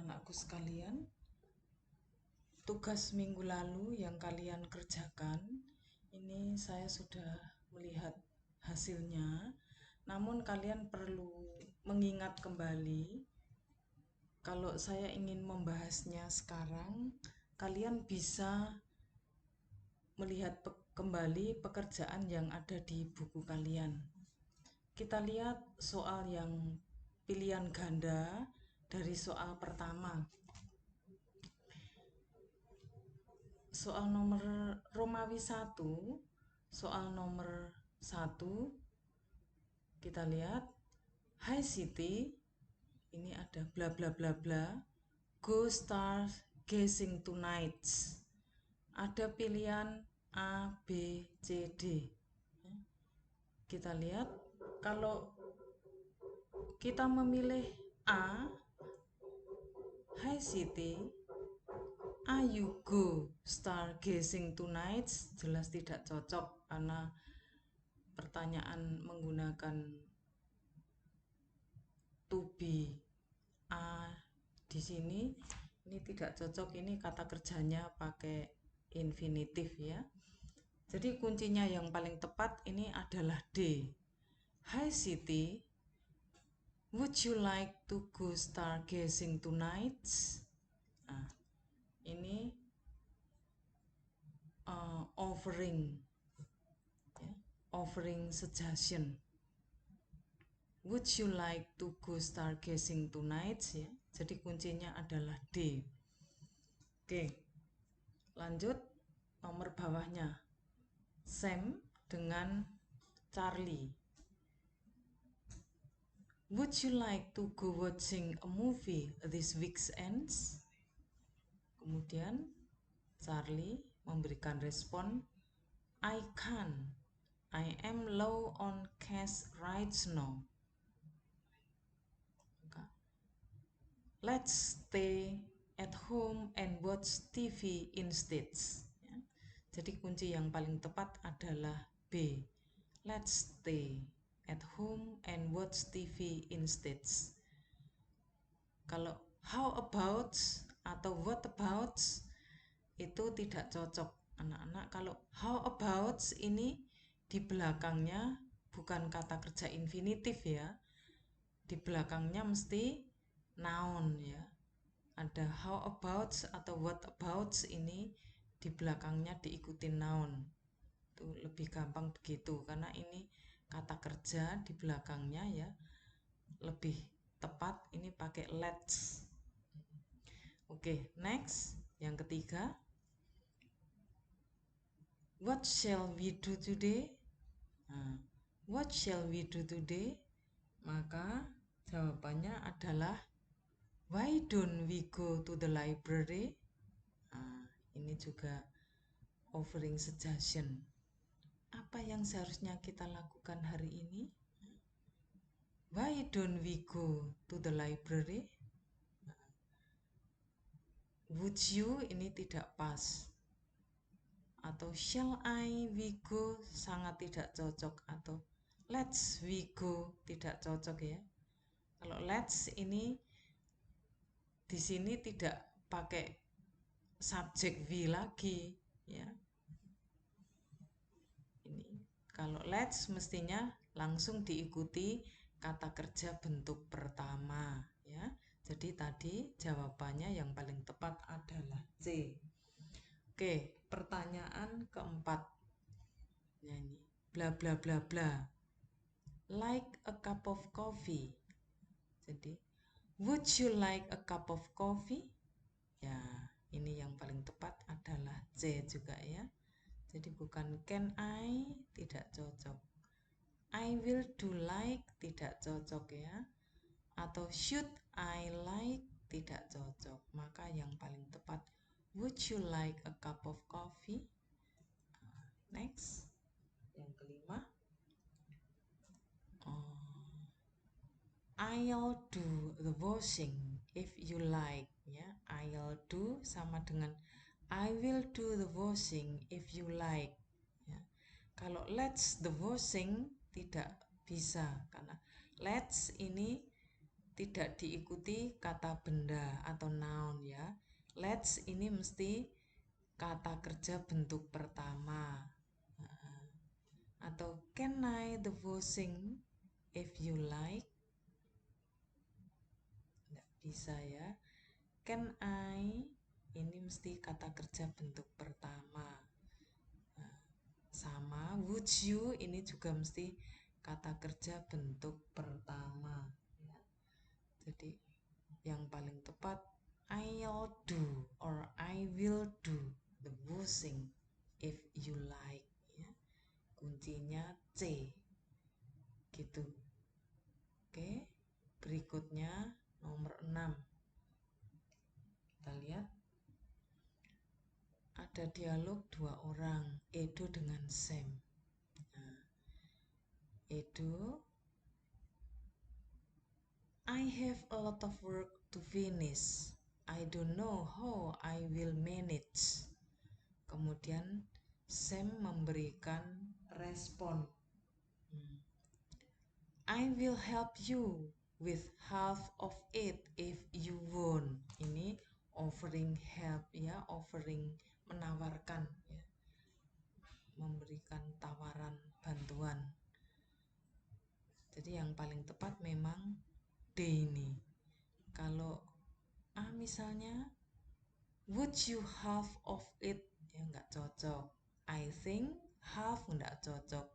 anak-anakku sekalian, tugas minggu lalu yang kalian kerjakan, ini saya sudah melihat hasilnya. Namun kalian perlu mengingat kembali, kalau saya ingin membahasnya sekarang, kalian bisa melihat kembali pekerjaan yang ada di buku kalian. Kita lihat soal yang pilihan ganda dari soal pertama. Soal nomor Romawi 1, soal nomor 1, kita lihat, Hi Siti, ini ada bla bla bla bla, go start guessing tonight. Ada pilihan A, B, C, D. Kita lihat, kalau kita memilih A, Hi Siti, you go stargazing tonight, jelas tidak cocok karena pertanyaan menggunakan to be a di sini. Ini tidak cocok, ini kata kerjanya pakai infinitif ya. Jadi kuncinya yang paling tepat ini adalah D. Hi Siti, would you like to go stargazing tonight? Nah, ini offering ya, offering suggestion. Would you like to go stargazing tonight ya. Jadi kuncinya adalah D. Oke. Lanjut nomor bawahnya. Sam dengan Charlie. Would you like to go watching a movie this weekend? Kemudian Charlie memberikan respon, I can. I am low on cash right now. Let's stay at home and watch TV instead. Ya. Jadi kunci yang paling tepat adalah B. Let's stay at home and watch TV instead. Kalau how about atau what about itu tidak cocok anak-anak. Kalau how about ini di belakangnya bukan kata kerja infinitif ya. Di belakangnya mesti noun ya. Ada how about atau what about ini di belakangnya diikuti noun. Itu lebih gampang begitu karena ini kata kerja di belakangnya ya. Lebih tepat ini pakai let's. Oke, next. Yang ketiga. What shall we do today? Nah, what shall we do today? Maka jawabannya adalah why don't we go to the library? Nah, ini juga offering suggestion. Apa yang seharusnya kita lakukan hari ini? Why don't we go to the library? Would you ini tidak pas. Atau shall I we go sangat tidak cocok. Atau let's we go tidak cocok ya. Kalau let's ini di sini tidak pakai subjek we lagi ya. Ini kalau let's mestinya langsung diikuti kata kerja bentuk pertama ya. Jadi tadi jawabannya yang paling tepat adalah C. Oke, pertanyaan keempat. Ya ini bla bla bla bla. Like a cup of coffee. Jadi would you like a cup of coffee? Ya, ini yang paling tepat adalah C juga ya. Jadi bukan can I, tidak cocok. I will do like, tidak cocok ya. Atau should I like, tidak cocok. Maka yang paling tepat, would you like a cup of coffee? Next. Yang kelima. I'll do the washing if you like ya. I'll do sama dengan I will do the washing if you like ya. Kalau let's the washing tidak bisa karena let's ini tidak diikuti kata benda atau noun ya. Let's ini mesti kata kerja bentuk pertama. Atau can I the washing if you like? Nggak bisa ya. Can I ini mesti kata kerja bentuk pertama. Sama would you ini juga mesti kata kerja bentuk pertama ya. Jadi yang paling tepat I'll do or I will do the washing if you like ya. Kuncinya C gitu. Oke, berikutnya nomor 6. Kita lihat ada dialog dua orang, Edo dengan Sam. Nah, Edo, I have a lot of work to finish. I don't know how I will manage. Kemudian Sam memberikan respon. I will help you with half of it if you want. Ini offering help ya, offering menawarkan ya. Memberikan tawaran bantuan. Jadi yang paling tepat memang D ini. Kalau A misalnya would you half of it ya nggak cocok. I think half nggak cocok.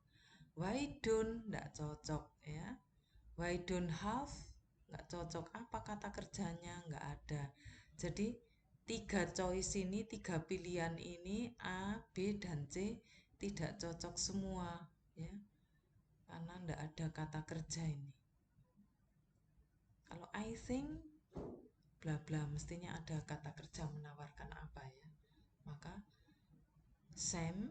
Why don't nggak cocok ya. Why don't half nggak cocok. Apa kata kerjanya nggak ada. Jadi 3 choice ini, 3 pilihan ini A, B, dan C tidak cocok semua ya. Karena nggak ada kata kerja ini. Kalau I think bla bla mestinya ada kata kerja menawarkan apa ya. Maka Sam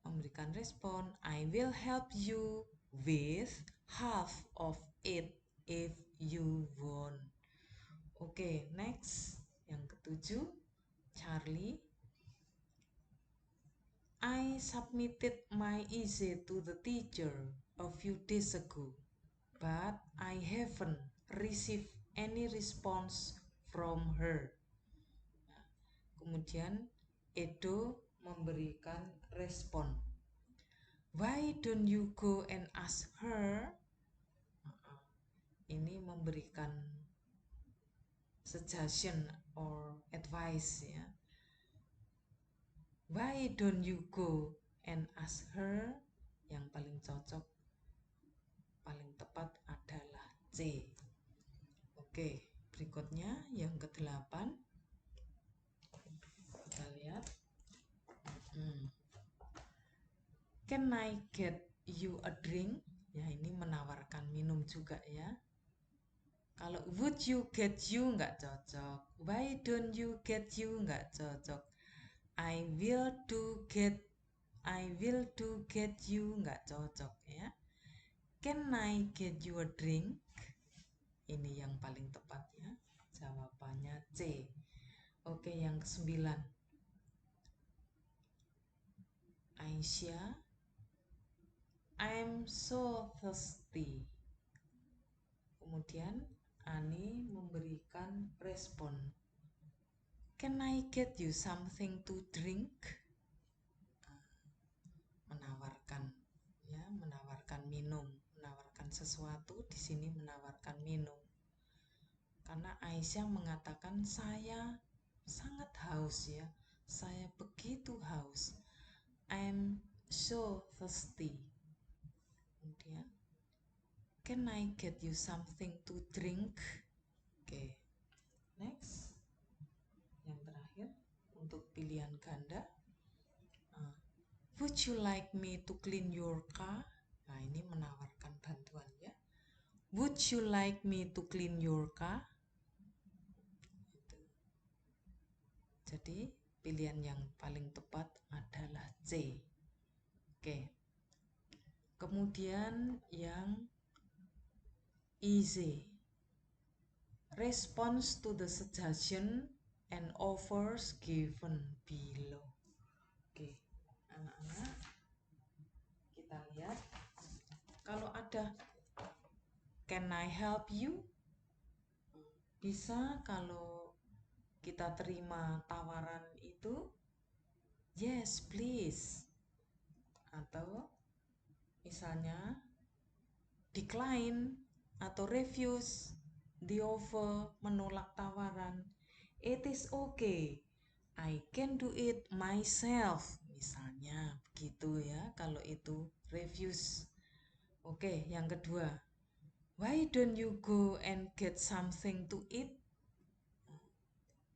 memberikan respon I will help you with half of it if you want. Oke, next yang ketujuh Charlie, I submitted my essay to the teacher a few days ago, but I haven't received any response from her. Kemudian Edo memberikan respon. Why don't you go and ask her? Ini memberikan suggestion or advice ya. Why don't you go and ask her? Yang paling cocok, paling tepat adalah C. Oke, berikutnya yang ke-8. Kita lihat. Can I get you a drink? Ya, ini menawarkan minum juga ya. Kalau would you get you nggak cocok. Why don't you get you nggak cocok. I will do get you nggak cocok ya. Can I get you a drink? Ini yang paling tepat ya. Jawabannya C. Oke, yang ke-9. Aisyah, I'm so thirsty. Kemudian Ani memberikan respon. Can I get you something to drink? Menawarkan ya, menawarkan minum, menawarkan sesuatu, di sini menawarkan minum. Karena Aisyah mengatakan saya sangat haus ya. Saya begitu haus. I'm so thirsty. Kemudian can I get you something to drink? Oke. Next. Yang terakhir untuk pilihan ganda. Would you like me to clean your car? Nah, ini menawarkan bantuan ya. Would you like me to clean your car? Jadi pilihan yang paling tepat adalah C. Oke. Kemudian yang easy. Response to the suggestion and offers given below. Oke, anak-anak, kita lihat. Kalau ada can I help you? Bisa kalau kita terima tawaran itu, yes please. Atau misalnya decline atau refuse the offer, menolak tawaran. It is okay, I can do it myself. Misalnya begitu ya, kalau itu refuse. Oke, yang kedua, why don't you go and get something to eat?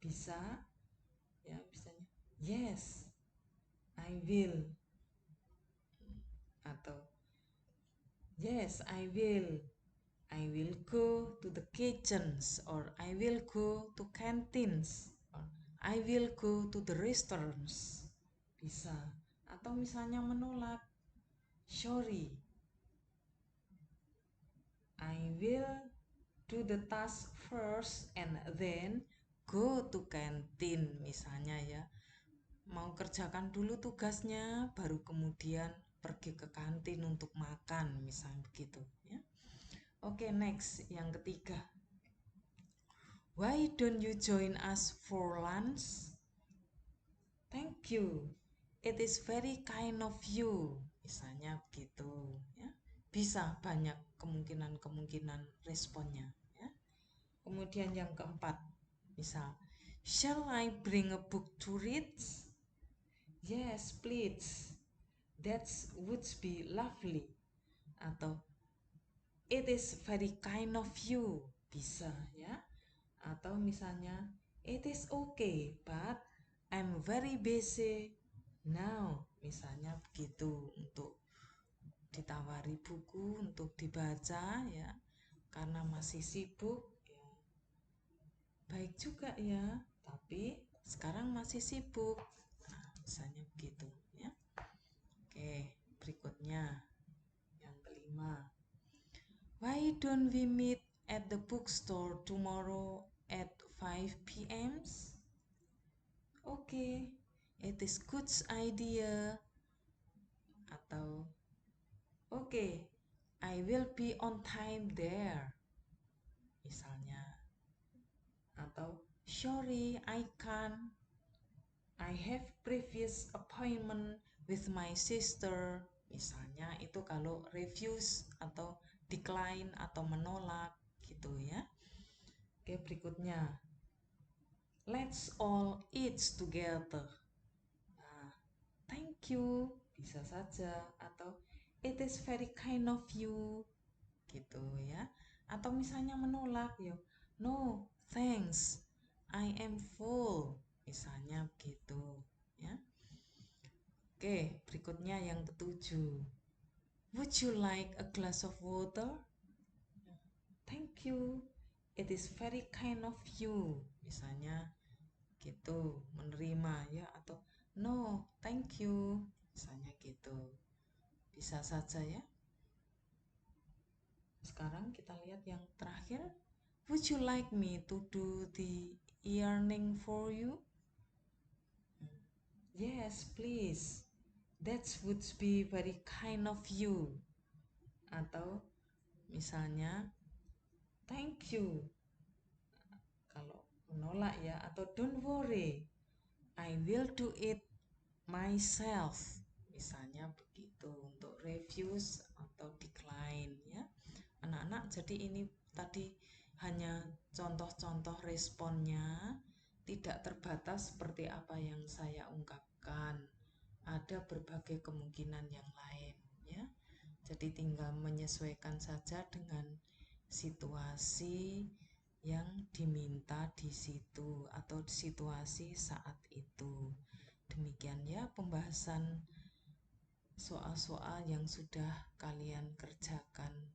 Bisa ya, misalnya yes I will, atau yes I will go to the kitchens, or I will go to canteens, or I will go to the restaurants. Bisa. Atau misalnya menolak, sorry, I will do the task first and then go to canteen, misalnya ya. Mau kerjakan dulu tugasnya, baru kemudian pergi ke kantin untuk makan, misalnya begitu ya. Oke, next, yang ketiga. Why don't you join us for lunch? Thank you, it is very kind of you. Misalnya begitu ya. Bisa banyak kemungkinan-kemungkinan responnya ya. Kemudian yang keempat, misal, shall I bring a book to read? Yes, please. That would be lovely. Atau it is very kind of you. Bisa ya. Atau misalnya it is okay, but I'm very busy now. Misalnya begitu, untuk ditawari buku untuk dibaca ya, karena masih sibuk ya. Baik juga ya, tapi sekarang masih sibuk. Nah, misalnya begitu ya. Oke, berikutnya yang kelima. Why don't we meet at the bookstore tomorrow at 5 p.m.? Okay, it is good idea. Atau okay, I will be on time there. Misalnya. Atau sorry, I can't. I have previous appointment with my sister. Misalnya itu kalau refuse atau decline atau menolak gitu ya. Oke, berikutnya. Let's all eat together. Nah, thank you bisa saja, atau it is very kind of you gitu ya. Atau misalnya menolak ya, no thanks, I am full, misalnya begitu ya. Oke, berikutnya yang ketujuh. Would you like a glass of water? Thank you, it is very kind of you. Misalnya gitu, menerima ya, atau no, thank you. Misalnya gitu. Bisa saja ya. Sekarang kita lihat yang terakhir. Would you like me to do the ironing for you? Yes, please. That would be very kind of you. Atau misalnya thank you kalau menolak ya, atau don't worry, I will do it myself. Misalnya begitu untuk refuse atau decline ya. Anak-anak, jadi ini tadi hanya contoh-contoh responnya, tidak terbatas seperti apa yang saya ungkapkan. Ada berbagai kemungkinan yang lain ya. Jadi tinggal menyesuaikan saja dengan situasi yang diminta di situ atau situasi saat itu. Demikian ya pembahasan soal-soal yang sudah kalian kerjakan